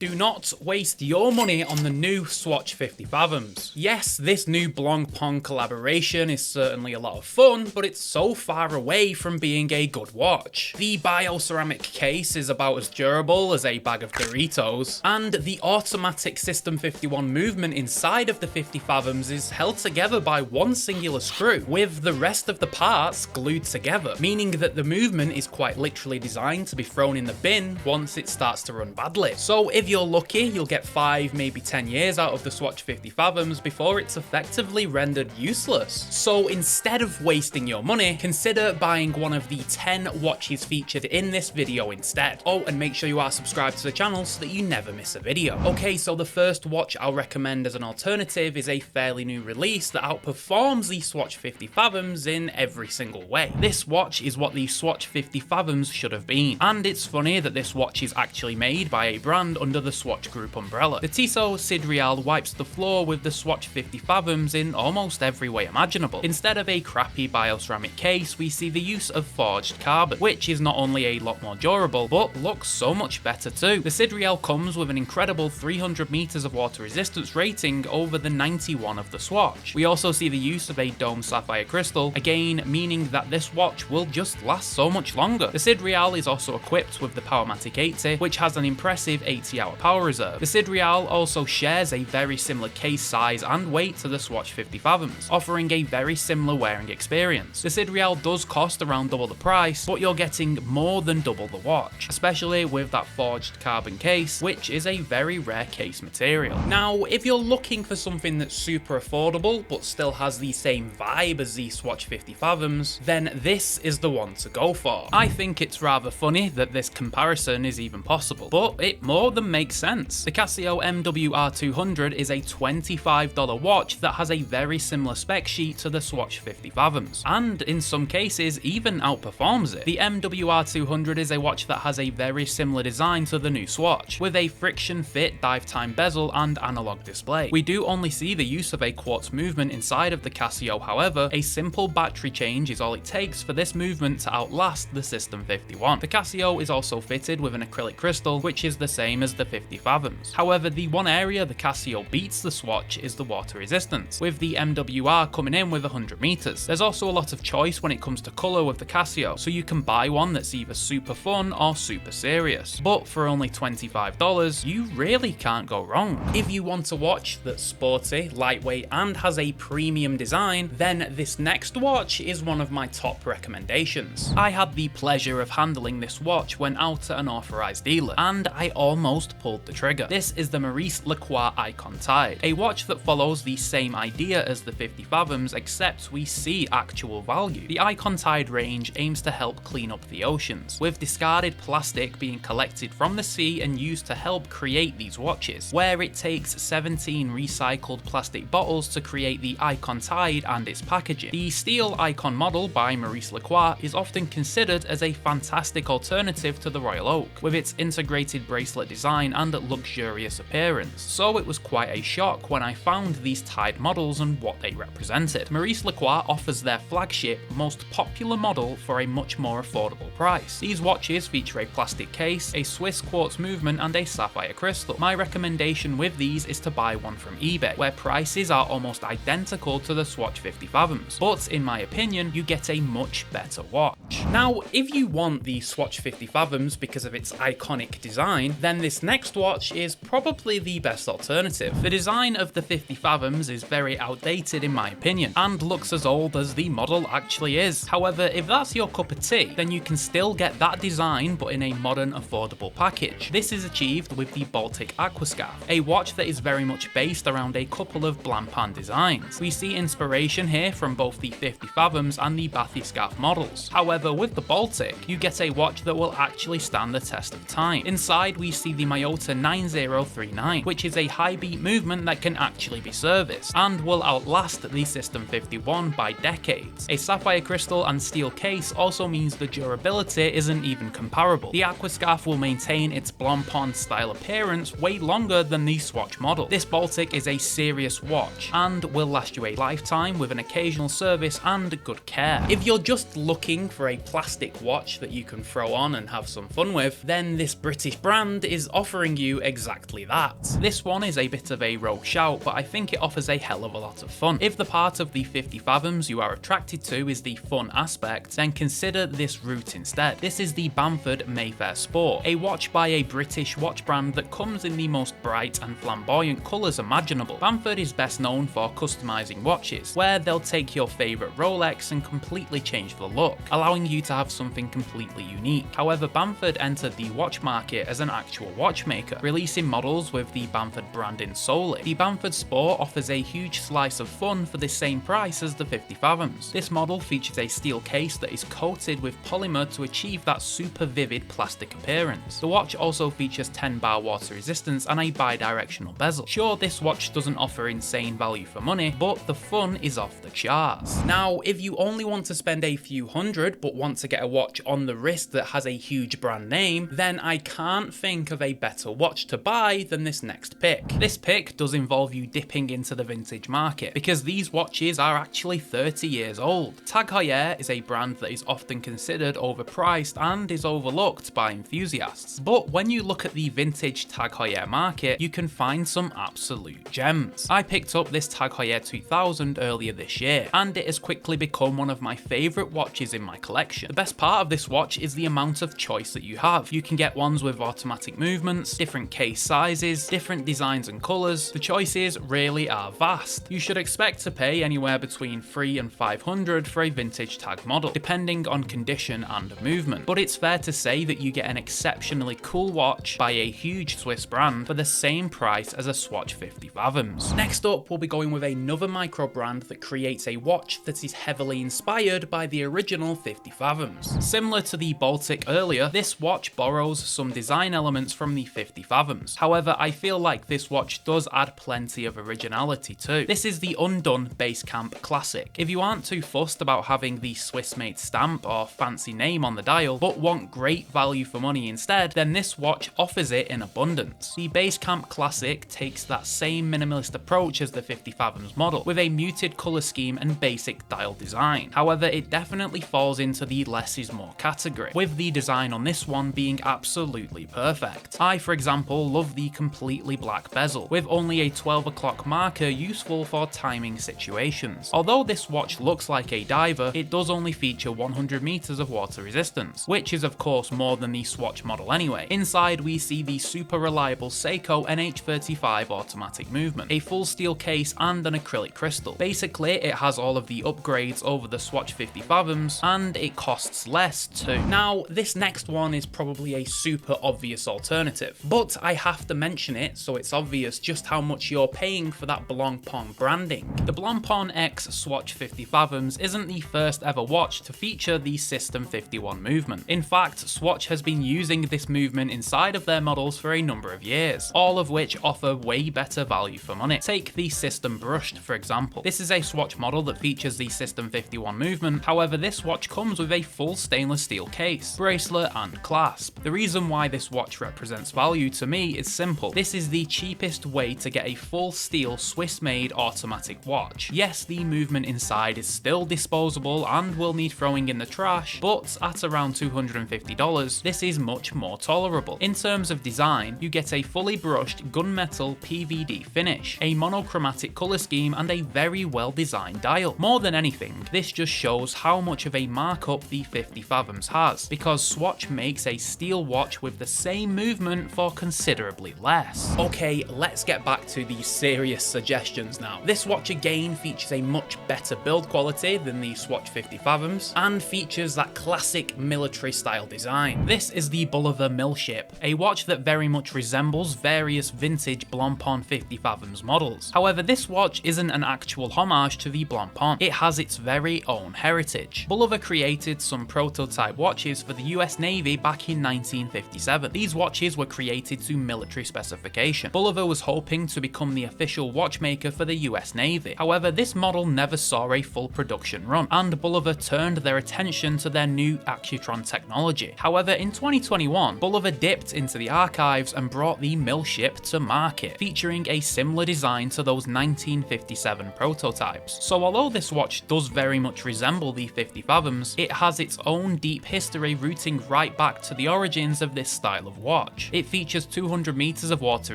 Do not waste your money on the new Swatch 50 Fathoms. Yes, this new Blancpain collaboration is certainly a lot of fun, but it's so far away from being a good watch. The bioceramic case is about as durable as a bag of Doritos, and the automatic System 51 movement inside of the 50 Fathoms is held together by one singular screw, with the rest of the parts glued together, meaning that the movement is quite literally designed to be thrown in the bin once it starts to run badly. So if you're lucky, you'll get 5, maybe 10 years out of the Swatch 50 Fathoms before it's effectively rendered useless. So instead of wasting your money, consider buying one of the 10 watches featured in this video instead. Oh, and make sure you are subscribed to the channel so that you never miss a video. Okay, so the first watch I'll recommend as an alternative is a fairly new release that outperforms the Swatch 50 Fathoms in every single way. This watch is what the Swatch 50 Fathoms should have been, and it's funny that this watch is actually made by a brand under the Swatch Group umbrella. The Tissot Sidreal wipes the floor with the Swatch 50 Fathoms in almost every way imaginable. Instead of a crappy bioceramic case, we see the use of forged carbon, which is not only a lot more durable, but looks so much better too. The Sidreal comes with an incredible 300 meters of water resistance rating over the 91 of the Swatch. We also see the use of a dome sapphire crystal, again meaning that this watch will just last so much longer. The Sidreal is also equipped with the Powermatic 80, which has an impressive 80-hour power reserve. The Sidreal also shares a very similar case size and weight to the Swatch 50 Fathoms, offering a very similar wearing experience. The Sidreal does cost around double the price, but you're getting more than double the watch, especially with that forged carbon case, which is a very rare case material. Now, if you're looking for something that's super affordable, but still has the same vibe as the Swatch 50 Fathoms, then this is the one to go for. I think it's rather funny that this comparison is even possible, but it more than makes sense. The Casio MWR200 is a $25 watch that has a very similar spec sheet to the Swatch 50 Fathoms, and in some cases even outperforms it. The MWR200 is a watch that has a very similar design to the new Swatch, with a friction fit dive time bezel and analog display. We do only see the use of a quartz movement inside of the Casio, however, a simple battery change is all it takes for this movement to outlast the System 51. The Casio is also fitted with an acrylic crystal, which is the same as the 50 Fathoms. However, the one area the Casio beats the Swatch is the water resistance, with the MWR coming in with 100 meters. There's also a lot of choice when it comes to color with the Casio, so you can buy one that's either super fun or super serious. But for only $25, you really can't go wrong. If you want a watch that's sporty, lightweight, and has a premium design, then this next watch is one of my top recommendations. I had the pleasure of handling this watch when out at an authorized dealer, and I almost pulled the trigger. This is the Maurice Lacroix Icon Tide, a watch that follows the same idea as the 50 Fathoms, except we see actual value. The Icon Tide range aims to help clean up the oceans, with discarded plastic being collected from the sea and used to help create these watches, where it takes 17 recycled plastic bottles to create the Icon Tide and its packaging. The steel Icon model by Maurice Lacroix is often considered as a fantastic alternative to the Royal Oak, with its integrated bracelet design and luxurious appearance, so it was quite a shock when I found these Tide models and what they represented. Maurice Lacroix offers their flagship, most popular model for a much more affordable price. These watches feature a plastic case, a Swiss quartz movement, and a sapphire crystal. My recommendation with these is to buy one from eBay, where prices are almost identical to the Swatch 50 Fathoms, but in my opinion, you get a much better watch. Now, if you want the Swatch 50 Fathoms because of its iconic design, then this next watch is probably the best alternative. The design of the 50 Fathoms is very outdated in my opinion, and looks as old as the model actually is. However, if that's your cup of tea, then you can still get that design but in a modern, affordable package. This is achieved with the Baltic Aquascarf, a watch that is very much based around a couple of Blancpain designs. We see inspiration here from both the 50 Fathoms and the Bathyscarf models. However, with the Baltic, you get a watch that will actually stand the test of time. Inside, we see the Miyota 9039, which is a high beat movement that can actually be serviced, and will outlast the System 51 by decades. A sapphire crystal and steel case also means the durability isn't even comparable. The Aquascarf will maintain its Blancpain style appearance way longer than the Swatch model. This Baltic is a serious watch, and will last you a lifetime with an occasional service and good care. If you're just looking for a plastic watch that you can throw on and have some fun with, then this British brand is offering offering you exactly that. This one is a bit of a rogue shout, but I think it offers a hell of a lot of fun. If the part of the 50 Fathoms you are attracted to is the fun aspect, then consider this route instead. This is the Bamford Mayfair Sport, a watch by a British watch brand that comes in the most bright and flamboyant colours imaginable. Bamford is best known for customising watches, where they'll take your favourite Rolex and completely change the look, allowing you to have something completely unique. However, Bamford entered the watch market as an actual watchmaker, releasing models with the Bamford branding solely. The Bamford Sport offers a huge slice of fun for the same price as the 50 Fathoms. This model features a steel case that is coated with polymer to achieve that super vivid plastic appearance. The watch also features 10 bar water resistance and a bi-directional bezel. Sure, this watch doesn't offer insane value for money, but the fun is off the charts. Now, if you only want to spend a few hundred but want to get a watch on the wrist that has a huge brand name, then I can't think of a better watch to buy than this next pick. This pick does involve you dipping into the vintage market, because these watches are actually 30 years old. Tag Heuer is a brand that is often considered overpriced and is overlooked by enthusiasts. But when you look at the vintage Tag Heuer market, you can find some absolute gems. I picked up this Tag Heuer 2000 earlier this year, and it has quickly become one of my favourite watches in my collection. The best part of this watch is the amount of choice that you have. You can get ones with automatic movements, different case sizes, different designs and colours. The choices really are vast. You should expect to pay anywhere between $300 and $500 for a vintage Tag model, depending on condition and movement. But it's fair to say that you get an exceptionally cool watch by a huge Swiss brand for the same price as a Swatch 50 Fathoms. Next up, we'll be going with another micro brand that creates a watch that is heavily inspired by the original 50 Fathoms. Similar to the Baltic earlier, this watch borrows some design elements from the 50 Fathoms. However, I feel like this watch does add plenty of originality too. This is the Undone Basecamp Classic. If you aren't too fussed about having the Swiss-made stamp or fancy name on the dial, but want great value for money instead, then this watch offers it in abundance. The Basecamp Classic takes that same minimalist approach as the 50 Fathoms model, with a muted colour scheme and basic dial design. However, it definitely falls into the less is more category, with the design on this one being absolutely perfect. I, for example, love the completely black bezel, with only a 12 o'clock marker useful for timing situations. Although this watch looks like a diver, it does only feature 100 meters of water resistance, which is of course more than the Swatch model anyway. Inside we see the super reliable Seiko NH35 automatic movement, a full steel case and an acrylic crystal. Basically, it has all of the upgrades over the Swatch 50 Fathoms, and it costs less too. Now, this next one is probably a super obvious alternative, but I have to mention it so it's obvious just how much you're paying for that Blancpain branding. The Blancpain X Swatch 50 Fathoms isn't the first ever watch to feature the System 51 movement. In fact, Swatch has been using this movement inside of their models for a number of years, all of which offer way better value for money. Take the System Brushed, for example. This is a Swatch model that features the System 51 movement, however this watch comes with a full stainless steel case, bracelet and clasp. The reason why this watch represents value to me is simple. This is the cheapest way to get a full steel Swiss-made automatic watch. Yes, the movement inside is still disposable and will need throwing in the trash, but at around $250, this is much more tolerable. In terms of design, you get a fully brushed gunmetal PVD finish, a monochromatic colour scheme and a very well designed dial. More than anything, this just shows how much of a markup the 50 Fathoms has, because Swatch makes a steel watch with the same movement for considerably less. Okay, let's get back to the serious suggestions now. This watch again features a much better build quality than the Swatch 50 Fathoms, and features that classic military style design. This is the Bulliver Millship, a watch that very much resembles various vintage Blancpain 50 Fathoms models. However, this watch isn't an actual homage to the Blancpain, it has its very own heritage. Bulliver created some prototype watches for the US Navy back in 1957. These watches were created to military specification. Bulliver was hoping to become the official watchmaker for the US Navy. However, this model never saw a full production run, and Bulliver turned their attention to their new Accutron technology. However, in 2021, Bulliver dipped into the archives and brought the Millship to market, featuring a similar design to those 1957 prototypes. So although this watch does very much resemble the 50 Fathoms, it has its own deep history rooting right back to the origins of this style of watch. It features 200 meters of water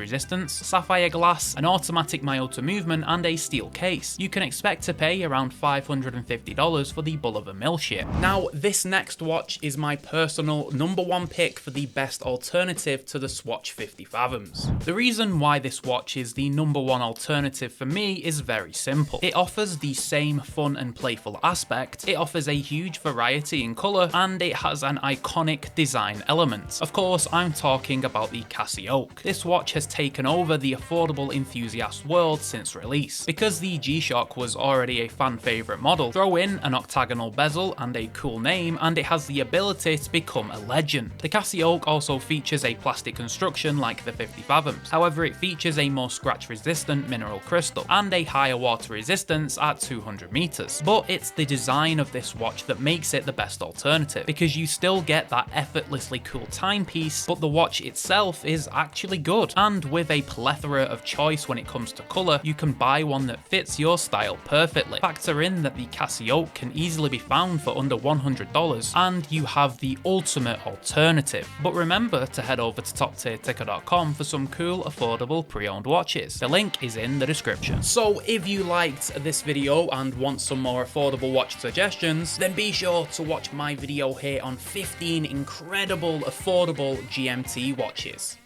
resistance, sapphire glass, an automatic Miyota movement, and a steel case. You can expect to pay around $550 for the Bulliver Mill ship. Now, this next watch is my personal #1 pick for the best alternative to the Swatch 50 Fathoms. The reason why this watch is the #1 alternative for me is very simple. It offers the same fun and playful aspect, it offers a huge variety in colour, and it has an iconic design element. Of course, I'm talking about the Casio. This watch has taken over the affordable enthusiast world since release. Because the G-Shock was already a fan favourite model, throw in an octagonal bezel and a cool name and it has the ability to become a legend. The Casio also features a plastic construction like the 50 Fathoms, however it features a more scratch resistant mineral crystal and a higher water resistance at 200 meters. But it's the design of this watch that makes it the best alternative, because you still get that effortlessly cool timepiece, but the watch itself is actually good. And with a plethora of choice when it comes to colour, you can buy one that fits your style perfectly. Factor in that the Casio can easily be found for under $100 and you have the ultimate alternative. But remember to head over to toptierticker.com for some cool, affordable pre-owned watches. The link is in the description. So if you liked this video and want some more affordable watch suggestions, then be sure to watch my video here on 15 incredible affordable GMT watches.